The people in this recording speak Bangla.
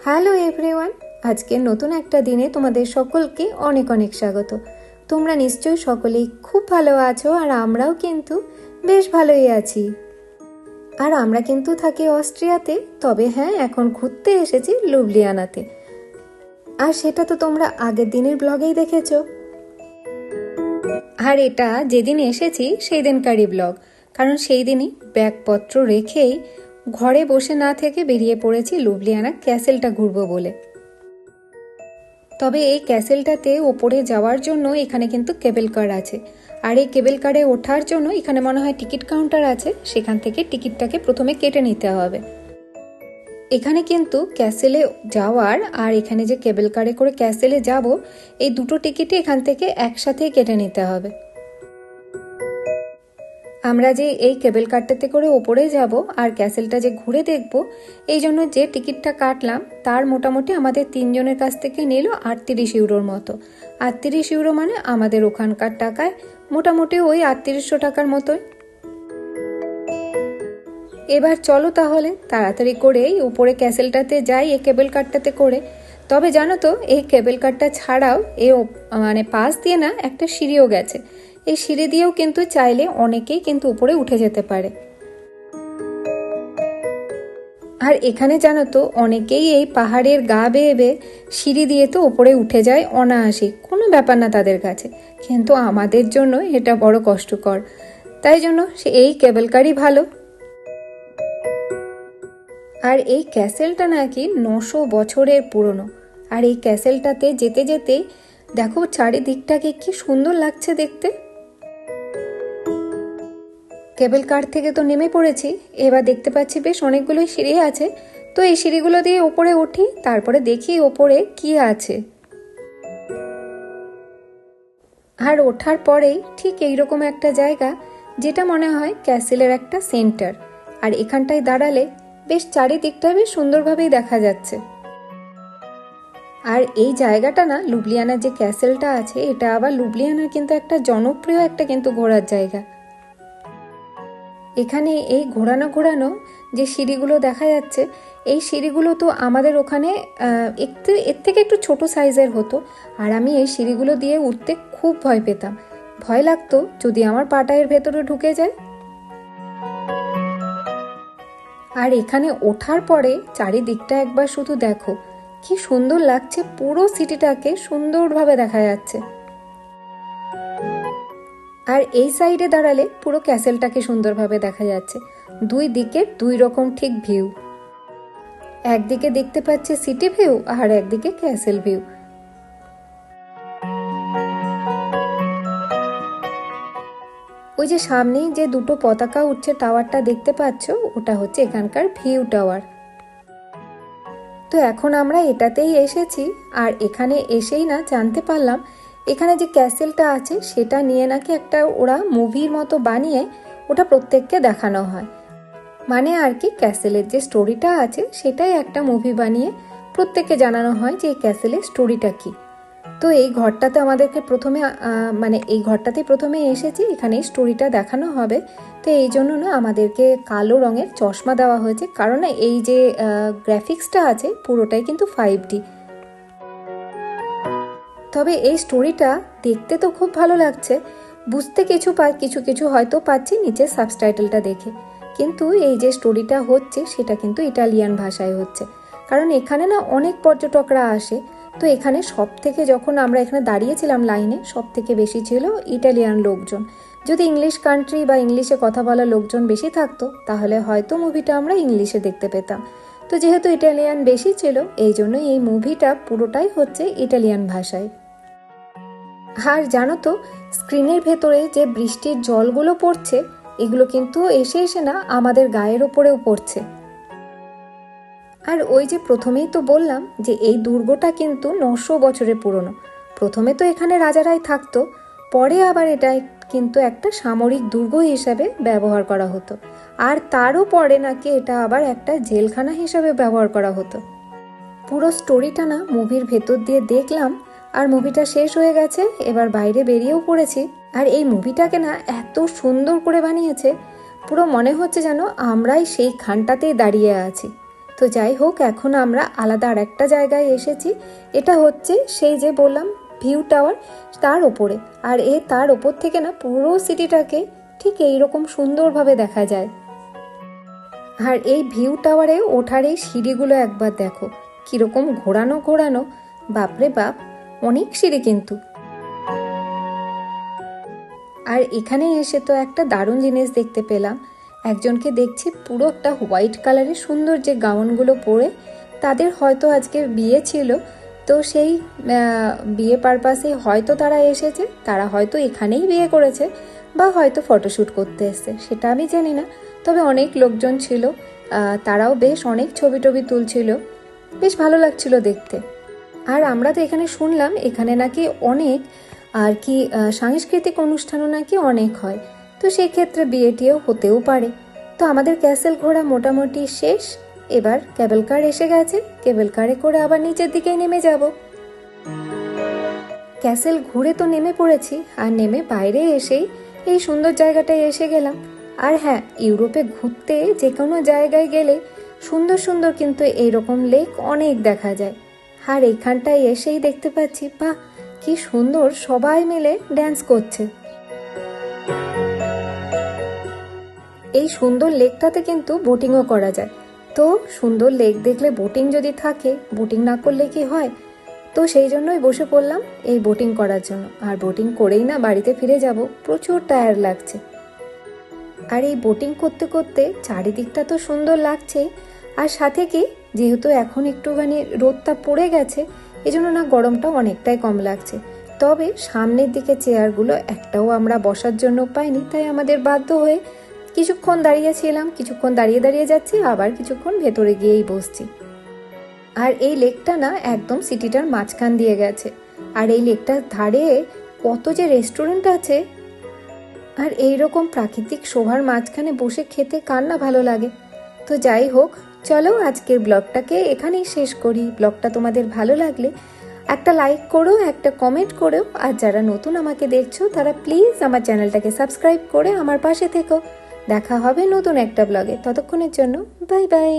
হ্যালো এভরিওয়ান, আজকের নতুন একটা দিনে তোমাদের সকলকে অনেক অনেক স্বাগত। তোমরা নিশ্চয়ই সকলেই খুব ভালো আছো, আর আমরাও কিন্তু বেশ ভালোই আছি। আর আমরা কিন্তু থাকি অস্ট্রিয়াতে, তবে হ্যাঁ, এখন ঘুরতে এসেছি লুবলিয়ানাতে। আর সেটা তো তোমরা আগের দিনের ব্লগেই দেখেছো। আর এটা যেদিন এসেছি সেই দিনকারই ব্লগ, কারণ সেই দিনই ব্যাগপত্র রেখেই ঘরে বসে না থেকে বেরিয়ে পড়েছি লুবলিয়ানা ক্যাসেলটা ঘুরবো বলে। তবে এই ক্যাসেলটাতে ওপরে যাওয়ার জন্য এখানে কিন্তু কেবল কার আছে, আর এই কেবল কারে ওঠার জন্য এখানে মনে হয় টিকিট কাউন্টার আছে, সেখান থেকে টিকিটটাকে প্রথমে কেটে নিতে হবে। এখানে কিন্তু ক্যাসেলে যাওয়ার আর এখানে যে কেবল কারে করে ক্যাসেলে যাব, এই দুটো টিকিটই এখান থেকে একসাথেই কেটে নিতে হবে। আমরা যে এই কেবল কারটাতে করে ওপরে যাব আর ক্যাসেলটা যে ঘুরে দেখব, এই জন্য যে টিকিটটা কাটলাম তার মোটামুটি আমাদের তিনজনের কাছ থেকে নিল 38 ইউরোর মতো। 38 ইউরো মানে আমাদের ওখানকার টাকায় মোটামুটি ওই 3800 টাকার মতোই। এবার চলো তাহলে তাড়াতাড়ি করেই উপরে ক্যাসেলটাতে যাই এই কেবল কারটাতে করে। তবে জানো তো, এই কেবল কারটা ছাড়াও মানে পাশ দিয়ে না একটা সিঁড়িও গেছে। এই সিঁড়ি দিয়েও কিন্তু চাইলে অনেকেই কিন্তু উপরে উঠে যেতে পারে। আর এখানে জানো তো, অনেকেই এই পাহাড়ের গা বেয়ে বেয়ে সিঁড়ি দিয়ে তো উপরে উঠে যায় অনায়াসে, কোনো ব্যাপার না তাদের কাছে। কিন্তু আমাদের জন্য এটা বড় কষ্টকর, তাই জন্য এই কেবল কারই ভালো। আর এই ক্যাসেলটা নাকি 900 বছরের পুরনো। আর এই ক্যাসেলটাতে যেতে যেতে দেখো চারিদিকটাকে কি সুন্দর লাগছে দেখতে। কেবল কার থেকে তো নেমে পড়েছি, এবার দেখতে পাচ্ছি বেশ অনেকগুলো সিঁড়ি আছে। তো এই সিঁড়িগুলো দিয়ে ওপরে উঠি, তারপরে দেখি ওপরে কি আছে। আর ওঠার পরেই ঠিক এইরকম একটা জায়গা, যেটা মনে হয় ক্যাসেলের একটা সেন্টার। আর এখানটায় দাঁড়ালে বেশ চারিদিকটা বেশ সুন্দরভাবেই দেখা যাচ্ছে। আর এই জায়গাটা না, লুবলিয়ানার যে ক্যাসেলটা আছে, এটা আবার লুবলিয়ানার কিন্তু একটা জনপ্রিয় একটা কিন্তু ঘোরার জায়গা। এখানে এই ঘোরানো ঘোরানো যে সিঁড়িগুলো দেখা যাচ্ছে, এই সিঁড়িগুলো তো আমাদের ওখানে এর থেকে একটু ছোট সাইজের হতো। আর আমি এই সিঁড়িগুলো দিয়ে উঠতে খুব ভয় পেতাম। ভয় লাগতো যদি আমার পাটা এর ভেতরে ঢুকে যায়। আর এখানে ওঠার পরে চারিদিকটা একবার শুধু দেখো, কি সুন্দর লাগছে, পুরো সিটিটাকে সুন্দরভাবে দেখা যাচ্ছে। আর এই সাইডে দাঁড়ালে পুরো ক্যাসেলটাকে সুন্দরভাবে দেখা যাচ্ছে। দুই দিকে দুই রকম ঠিক ভিউ, একদিকে দেখতে পাচ্ছে সিটি ভিউ আর একদিকে ক্যাসেল ভিউ। ওই যে সামনেই যে দুটো পতাকা উঠছে টাওয়ারটা দেখতে পাচ্ছ, ওটা হচ্ছে এখানকার ভিউ টাওয়ার। তো এখন আমরা এটাতেই এসেছি, আর এখানে এসেই না জানতে পারলাম এখানে যে ক্যাসেলটা আছে সেটা নিয়ে নাকি একটা ওরা মুভির মতো বানিয়ে ওটা প্রত্যেককে দেখানো হয়। মানে আর কি, ক্যাসেলের যে স্টোরিটা আছে সেটাই একটা মুভি বানিয়ে প্রত্যেককে জানানো হয় যে এই ক্যাসেলের স্টোরিটা কি। তো এই ঘরটাতে আমাদেরকে প্রথমে এই ঘরটাতে প্রথমে এসেছি, এখানে স্টোরিটা দেখানো হবে। তো এই জন্য না আমাদেরকে কালো রঙের চশমা দেওয়া হয়েছে, কারণ এই যে গ্রাফিক্সটা আছে পুরোটাই কিন্তু 5D। তবে এই স্টোরিটা দেখতে তো খুব ভালো লাগছে, বুঝতে কিছু কিছু হয়তো পাচ্ছি নিচে সাবটাইটেলটা দেখে। কিন্তু এই যে স্টোরিটা হচ্ছে সেটা কিন্তু ইটালিয়ান ভাষায় হচ্ছে, কারণ এখানে না অনেক পর্যটকরা আসে। তো এখানে সব থেকে, যখন আমরা এখানে দাঁড়িয়েছিলাম লাইনে, সব থেকে বেশি ছিল ইটালিয়ান লোকজন। যদি ইংলিশ কান্ট্রি বা ইংলিশে কথা বলা লোকজন বেশি থাকতো, তাহলে হয়তো মুভিটা আমরা ইংলিশে দেখতে পেতাম। তো যেহেতু ইটালিয়ান বেশি ছিল, এই জন্য এই মুভিটা পুরোটাই হচ্ছে ইটালিয়ান ভাষায়। আর জানো তো, স্ক্রিনের ভেতরে যে বৃষ্টির জলগুলো পড়ছে, এগুলো কিন্তু এসে এসে না আমাদের গায়ের ওপরেও পড়ছে। আর ওই যে প্রথমেই তো বললাম যে এই দুর্গটা কিন্তু 900 বছরের পুরনো। প্রথমে তো এখানে রাজারাই থাকতো, পরে আবার এটা কিন্তু একটা সামরিক দুর্গ হিসাবে ব্যবহার করা হতো। আর তারও পরে নাকি এটা আবার একটা জেলখানা হিসাবে ব্যবহার করা হতো। পুরো স্টোরিটা না মুভির ভেতর দিয়ে দেখলাম, আর মুভিটা শেষ হয়ে গেছে, এবার বাইরে বেরিয়েও পড়েছি। আর এই মুভিটাকে না এত সুন্দর করে বানিয়েছে, পুরো মনে হচ্ছে যেন আমরাই সেই খানটাতেই দাঁড়িয়ে আছি। তো যাই হোক, এখন আমরা আলাদা আর একটা জায়গায় এসেছি। এটা হচ্ছে সেই যে বললাম ভিউ টাওয়ার, তার ওপরে। আর তার ওপর থেকে না পুরো সিটিটাকে ঠিক এইরকম সুন্দরভাবে দেখা যায়। আর এই ভিউ টাওয়ারে ওঠার এই সিঁড়িগুলো একবার দেখো কিরকম ঘোরানো ঘোরানো, বাপরে বাপ, অনেক সিঁড়ি কিন্তু। আর এখানে এসে তো একটা দারুণ জিনিস দেখতে পেলাম। একজনকে দেখছি পুরো একটা হোয়াইট কালারের সুন্দর যে গাউনগুলো পরে, তাদের হয়তো আজকে বিয়ে ছিল, তো সেই বিয়ে পারপাসে হয়তো তারা এসেছে, তারা হয়তো এখানেই বিয়ে করেছে বা হয়তো ফটোশ্যুট করতে এসছে, সেটা আমি জানি না। তবে অনেক লোকজন ছিল, তারাও বেশ অনেক ছবি টবি তুলছিল, বেশ ভালো লাগছিল দেখতে। আর আমরা তো এখানে শুনলাম এখানে নাকি অনেক আর কি সাংস্কৃতিক অনুষ্ঠানও নাকি অনেক হয়, তো সেক্ষেত্রে বিয়েটিও হতেও পারে। তো আমাদের ক্যাসেল ঘোরা মোটামুটি শেষ। এবার কেবল কার এসে গেছে, কেবল কারে করে আবার নিচের দিকে নেমে যাব। ক্যাসেল ঘুরে তো নেমে পড়েছি, আর নেমে বাইরে এসেই এই সুন্দর জায়গাটায় এসে গেলাম। আর হ্যাঁ, ইউরোপে ঘুরতে যে কোনো জায়গায় গেলে সুন্দর সুন্দর কিন্তু এইরকম লেক অনেক দেখা যায়। আর এইখানটায় এসেই দেখতে পাচ্ছি, বাহ কি সুন্দর, সবাই মিলে ড্যান্স করছে। এই সুন্দর লেকটাতে কিন্তু বোটিংও করা যায়। তো সুন্দর লেক দেখলে বোটিং যদি থাকে, বোটিং না করলে কি হয়? তো সেই জন্যই বসে পড়লাম এই বোটিং করার জন্য। আর বোটিং করেই না বাড়িতে ফিরে যাব, প্রচুর টায়ার্ড লাগছে। আর এই বোটিং করতে করতে চারিদিকটা তো সুন্দর লাগছে, আর সাথে কি যেহেতু এখন একটুখানি রোদটা পড়ে গেছে, এজন্য না গরমটা অনেকটাই কম লাগছে। তবে সামনের দিকে চেয়ারগুলো একটাও আমরা বসার জন্য পাইনি, তাই আমাদের বাধ্য হয়ে কিছুক্ষণ দাঁড়িয়েছিলাম, কিছুক্ষণ দাঁড়িয়ে দাঁড়িয়ে যাচ্ছি, আবার কিছুক্ষণ ভেতরে গিয়েই বসছি। আর এই লেকটা না একদম সিটিটার মাঝখান দিয়ে গেছে। আর এই লেকটার ধারে কত যে রেস্টুরেন্ট আছে, আর এইরকম প্রাকৃতিক শোভার মাঝখানে বসে খেতে কার না ভালো লাগে। তো যাই হোক, চলো আজকের ব্লগটাকে এখানেই শেষ করি। ব্লগটা তোমাদের ভালো লাগলে একটা লাইক করো, একটা কমেন্ট করো, আর যারা নতুন আমাকে দেখছো তারা প্লিজ আমার চ্যানেলটাকে সাবস্ক্রাইব করে আমার পাশে থেকো। দেখা হবে নতুন একটা ব্লগে, ততক্ষণের জন্য বাই বাই।